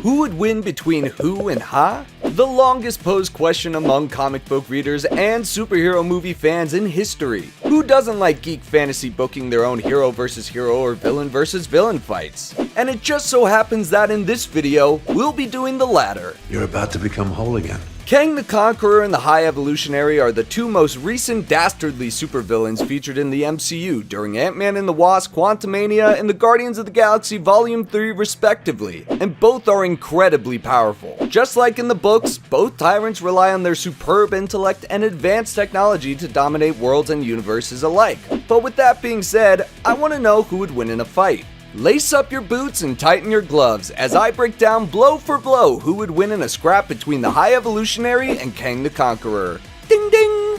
Who would win between Hu and Ha? The longest posed question among comic book readers and superhero movie fans in history. Who doesn't like geek fantasy booking their own hero versus hero or villain versus villain fights? And it just so happens that in this video, we'll be doing the latter. You're about to become whole again. Kang the Conqueror and the High Evolutionary are the two most recent dastardly supervillains featured in the MCU during Ant-Man and the Wasp: Quantumania and the Guardians of the Galaxy Volume 3 respectively, and both are incredibly powerful. Just like in the books, both tyrants rely on their superb intellect and advanced technology to dominate worlds and universes alike. But with that being said, I want to know who would win in a fight. Lace up your boots and tighten your gloves as I break down blow for blow who would win in a scrap between the High Evolutionary and Kang the Conqueror. Ding ding!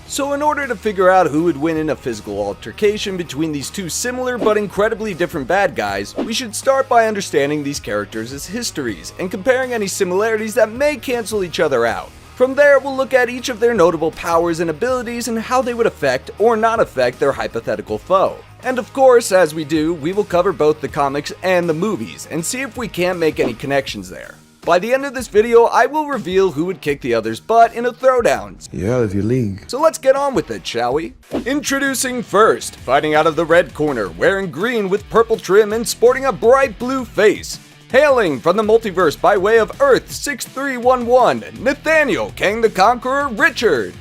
So in order to figure out who would win in a physical altercation between these two similar but incredibly different bad guys, we should start by understanding these characters' histories and comparing any similarities that may cancel each other out. From there, we'll look at each of their notable powers and abilities and how they would affect or not affect their hypothetical foe. And of course, as we do, we will cover both the comics and the movies and see if we can't make any connections there. By the end of this video, I will reveal who would kick the other's butt in a throwdown. You're out of your league. So let's get on with it, shall we? Introducing first, fighting out of the red corner, wearing green with purple trim and sporting a bright blue face. Hailing from the multiverse by way of Earth 6311, Nathaniel Kang the Conqueror Richard.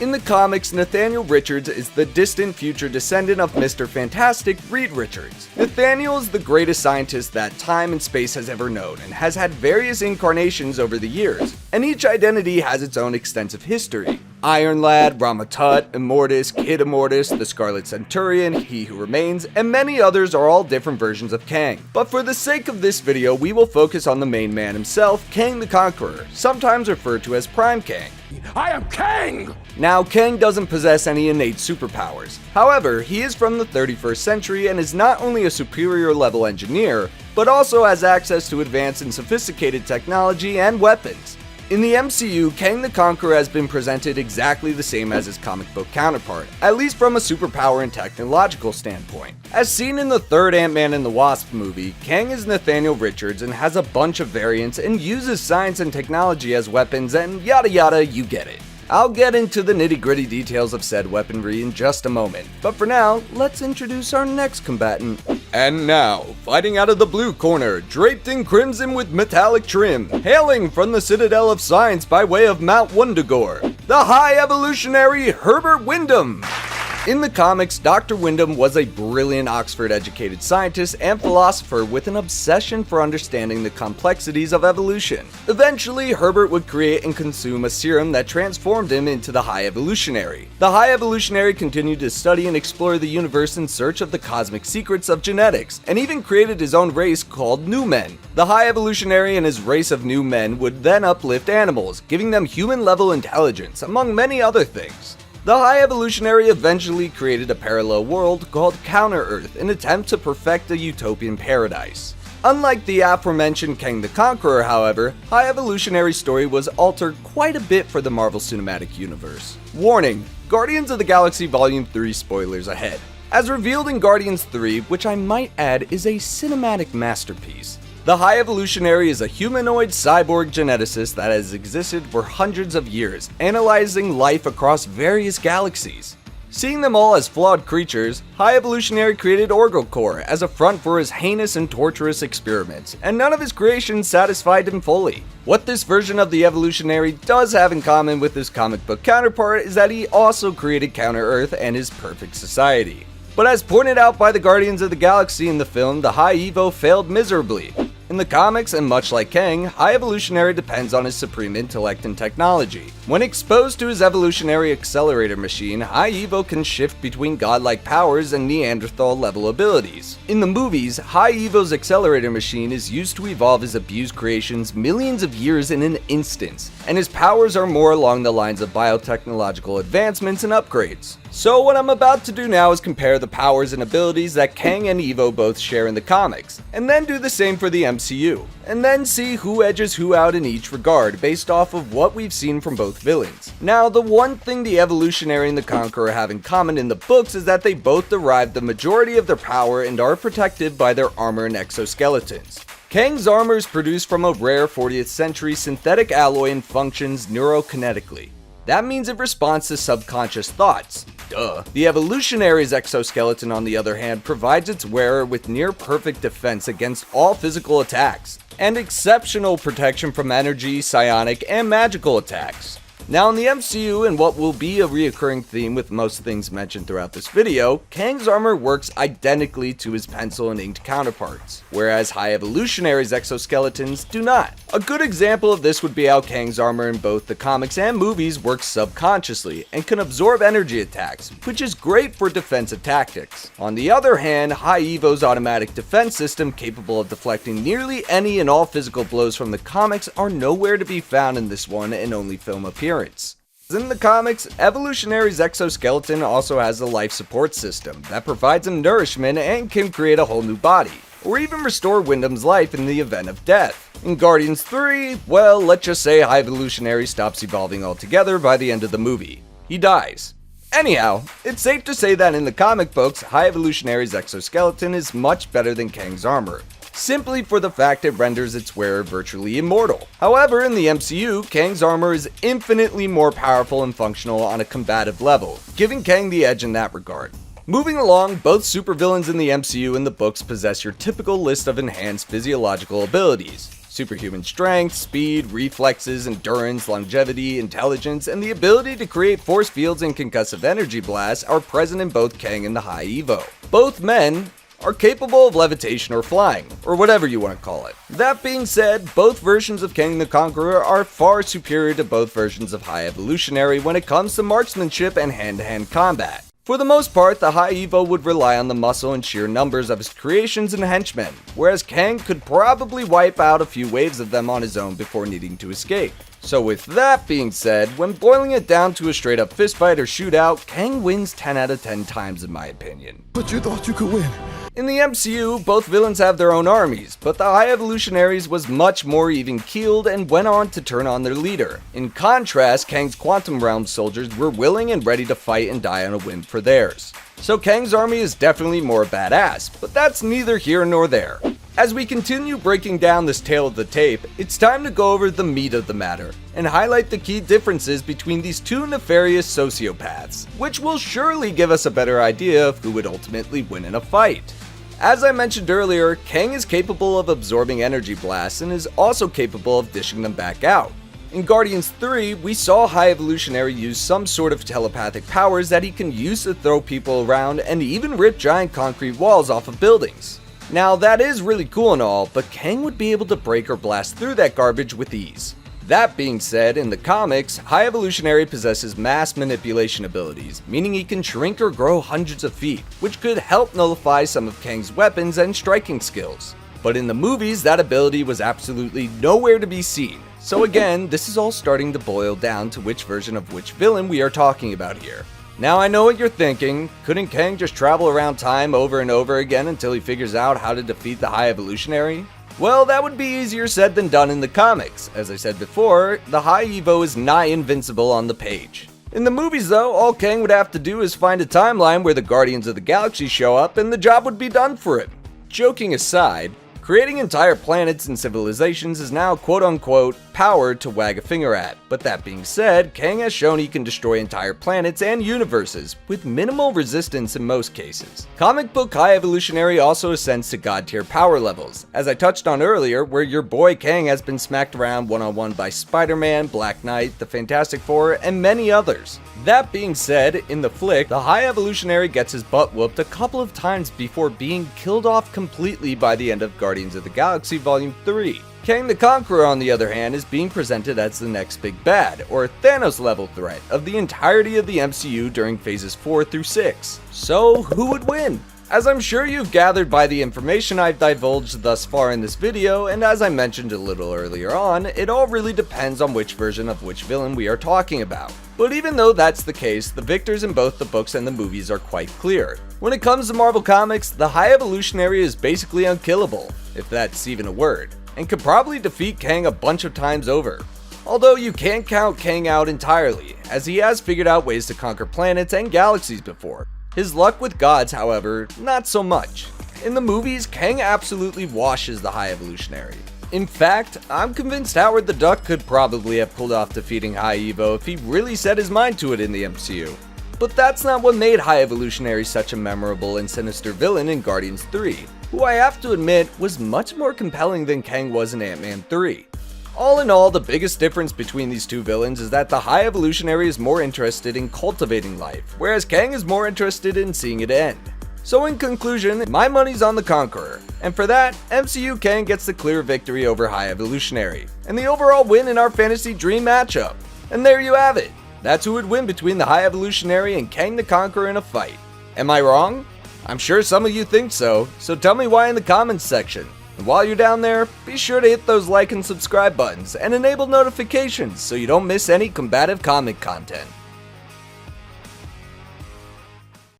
In the comics, Nathaniel Richards is the distant future descendant of Mr. Fantastic Reed Richards. Nathaniel is the greatest scientist that time and space has ever known and has had various incarnations over the years, and each identity has its own extensive history. Iron Lad, Ramatut, Immortus, Kid Immortus, the Scarlet Centurion, He Who Remains, and many others are all different versions of Kang. But for the sake of this video, we will focus on the main man himself, Kang the Conqueror, sometimes referred to as Prime Kang. I am Kang! Now, Kang doesn't possess any innate superpowers. However, he is from the 31st century and is not only a superior level engineer, but also has access to advanced and sophisticated technology and weapons. In the MCU, Kang the Conqueror has been presented exactly the same as his comic book counterpart, at least from a superpower and technological standpoint. As seen in the third Ant-Man and the Wasp movie, Kang is Nathaniel Richards and has a bunch of variants and uses science and technology as weapons and yada yada, you get it. I'll get into the nitty-gritty details of said weaponry in just a moment, but for now, let's introduce our next combatant. And now, fighting out of the blue corner, draped in crimson with metallic trim, hailing from the Citadel of Science by way of Mount Wundagore, the High Evolutionary Herbert Wyndham. In the comics, Dr. Wyndham was a brilliant Oxford-educated scientist and philosopher with an obsession for understanding the complexities of evolution. Eventually, Herbert would create and consume a serum that transformed him into the High Evolutionary. The High Evolutionary continued to study and explore the universe in search of the cosmic secrets of genetics, and even created his own race called New Men. The High Evolutionary and his race of New Men would then uplift animals, giving them human-level intelligence, among many other things. The High Evolutionary eventually created a parallel world called Counter-Earth in an attempt to perfect a utopian paradise. Unlike the aforementioned Kang the Conqueror, however, High Evolutionary's story was altered quite a bit for the Marvel Cinematic Universe. Warning: Guardians of the Galaxy Volume 3 spoilers ahead. As revealed in Guardians 3, which I might add is a cinematic masterpiece, the High Evolutionary is a humanoid cyborg geneticist that has existed for hundreds of years, analyzing life across various galaxies. Seeing them all as flawed creatures, High Evolutionary created Orgocore as a front for his heinous and torturous experiments, and none of his creations satisfied him fully. What this version of the Evolutionary does have in common with his comic book counterpart is that he also created Counter-Earth and his perfect society. But as pointed out by the Guardians of the Galaxy in the film, the High Evo failed miserably. In the comics, and much like Kang, High Evolutionary depends on his supreme intellect and technology. When exposed to his evolutionary accelerator machine, High Evo can shift between godlike powers and Neanderthal-level abilities. In the movies, High Evo's accelerator machine is used to evolve his abused creations millions of years in an instance, and his powers are more along the lines of biotechnological advancements and upgrades. So what I'm about to do now is compare the powers and abilities that Kang and Evo both share in the comics, and then do the same for the MCU, and then see who edges who out in each regard based off of what we've seen from both villains. Now, the one thing the Evolutionary and the Conqueror have in common in the books is that they both derive the majority of their power and are protected by their armor and exoskeletons. Kang's armor is produced from a rare 40th century synthetic alloy and functions neurokinetically. That means it responds to subconscious thoughts. Duh. The Evolutionary's exoskeleton, on the other hand, provides its wearer with near-perfect defense against all physical attacks, and exceptional protection from energy, psionic, and magical attacks. Now in the MCU, and what will be a reoccurring theme with most things mentioned throughout this video, Kang's armor works identically to his pencil and inked counterparts, whereas High Evolutionary's exoskeletons do not. A good example of this would be how Kang's armor in both the comics and movies works subconsciously and can absorb energy attacks, which is great for defensive tactics. On the other hand, High Evo's automatic defense system, capable of deflecting nearly any and all physical blows from the comics, are nowhere to be found in this one and only film appearance. In the comics, Evolutionary's exoskeleton also has a life support system that provides him nourishment and can create a whole new body, or even restore Wyndham's life in the event of death. In Guardians 3, well, let's just say High Evolutionary stops evolving altogether by the end of the movie. He dies. Anyhow, it's safe to say that in the comic books, High Evolutionary's exoskeleton is much better than Kang's armor, simply for the fact it renders its wearer virtually immortal. However, in the MCU, Kang's armor is infinitely more powerful and functional on a combative level, giving Kang the edge in that regard. Moving along, both supervillains in the MCU and the books possess your typical list of enhanced physiological abilities. Superhuman strength, speed, reflexes, endurance, longevity, intelligence, and the ability to create force fields and concussive energy blasts are present in both Kang and the High Evo. Both men are capable of levitation or flying, or whatever you want to call it. That being said, both versions of Kang the Conqueror are far superior to both versions of High Evolutionary when it comes to marksmanship and hand-to-hand combat. For the most part, the High Evo would rely on the muscle and sheer numbers of his creations and henchmen, whereas Kang could probably wipe out a few waves of them on his own before needing to escape. So with that being said, when boiling it down to a straight up fistfight or shootout, Kang wins 10 out of 10 times in my opinion. But you thought you could win. In the MCU, both villains have their own armies, but the High Evolutionaries was much more even-keeled and went on to turn on their leader. In contrast, Kang's Quantum Realm soldiers were willing and ready to fight and die on a whim for theirs. So Kang's army is definitely more badass, but that's neither here nor there. As we continue breaking down this tale of the tape, it's time to go over the meat of the matter, and highlight the key differences between these two nefarious sociopaths, which will surely give us a better idea of who would ultimately win in a fight. As I mentioned earlier, Kang is capable of absorbing energy blasts and is also capable of dishing them back out. In Guardians 3, we saw High Evolutionary use some sort of telepathic powers that he can use to throw people around and even rip giant concrete walls off of buildings. Now that is really cool and all, but Kang would be able to break or blast through that garbage with ease. That being said, in the comics, High Evolutionary possesses mass manipulation abilities, meaning he can shrink or grow hundreds of feet, which could help nullify some of Kang's weapons and striking skills. But in the movies, that ability was absolutely nowhere to be seen. So again, this is all starting to boil down to which version of which villain we are talking about here. Now I know what you're thinking, couldn't Kang just travel around time over and over again until he figures out how to defeat the High Evolutionary? Well, that would be easier said than done in the comics. As I said before, the High Evo is nigh invincible on the page. In the movies though, all Kang would have to do is find a timeline where the Guardians of the Galaxy show up and the job would be done for him. Joking aside, creating entire planets and civilizations is now quote-unquote power to wag a finger at. But that being said, Kang has shown he can destroy entire planets and universes, with minimal resistance in most cases. Comic book High Evolutionary also ascends to god tier power levels, as I touched on earlier, where your boy Kang has been smacked around one-on-one by Spider-Man, Black Knight, the Fantastic Four, and many others. That being said, in the flick, the High Evolutionary gets his butt whooped a couple of times before being killed off completely by the end of Guardians of the Galaxy Volume 3. Kang the Conqueror, on the other hand, is being presented as the next big bad, or Thanos-level threat, of the entirety of the MCU during phases 4 through 6. So, who would win? As I'm sure you've gathered by the information I've divulged thus far in this video, and as I mentioned a little earlier on, it all really depends on which version of which villain we are talking about. But even though that's the case, the victors in both the books and the movies are quite clear. When it comes to Marvel Comics, the High Evolutionary is basically unkillable, if that's even a word, and could probably defeat Kang a bunch of times over. Although you can't count Kang out entirely, as he has figured out ways to conquer planets and galaxies before. His luck with gods, however, not so much. In the movies, Kang absolutely washes the High Evolutionary. In fact, I'm convinced Howard the Duck could probably have pulled off defeating High Evo if he really set his mind to it in the MCU. But that's not what made High Evolutionary such a memorable and sinister villain in Guardians 3, who I have to admit was much more compelling than Kang was in Ant-Man 3. All in all, the biggest difference between these two villains is that the High Evolutionary is more interested in cultivating life, whereas Kang is more interested in seeing it end. So in conclusion, my money's on the Conqueror, and for that, MCU Kang gets the clear victory over High Evolutionary, and the overall win in our fantasy dream matchup. And there you have it. That's who would win between the High Evolutionary and Kang the Conqueror in a fight. Am I wrong? I'm sure some of you think so tell me why in the comments section. And while you're down there, be sure to hit those like and subscribe buttons and enable notifications so you don't miss any combative comic content.